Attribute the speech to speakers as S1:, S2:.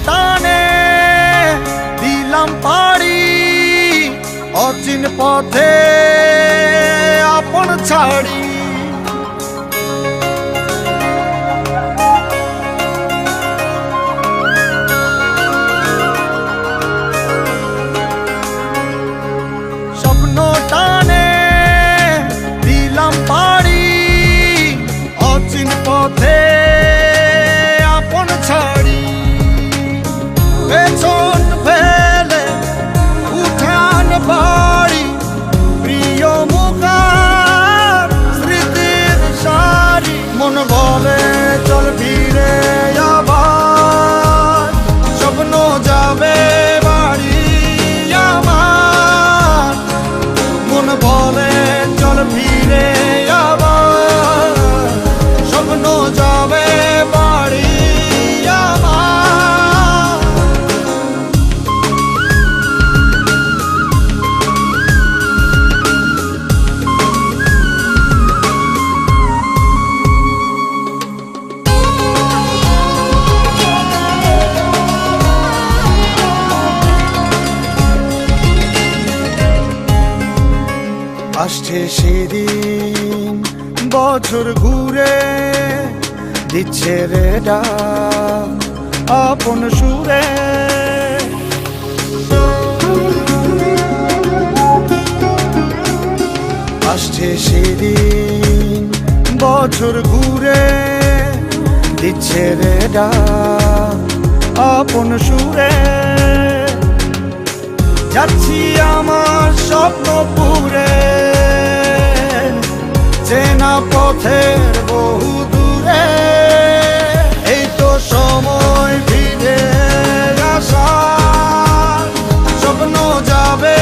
S1: টানে দিলাম পাড়ি অচিন পথে আপন ছাড়ি। স্বপ্ন টানে দিলাম পাড়ি অচিন পথে আপন ছাড়ি। পেছন ফেলে উঠান বাড়ি প্রিয় মুখার স্মৃতির সারি। মন বলে চল ফিরে আবার স্বপ্ন যাবে বাড়ি আমার। মন বলে চল ফিরে আবার স্বপ্ন যাবে বাড়ি আমার। আসছে সেদিন বছর ঘুরে দিচ্ছে রে ডাক আপন সুরে। আসছে সেদিন বছর ঘুরে দিচ্ছে রে ডাক আপন সুরে। যাচ্ছি আমার স্বপ্ন পুরে চেনা পথের বহু দূরে। এই তো সময় ফিরে আসার স্বপ্ন যাবে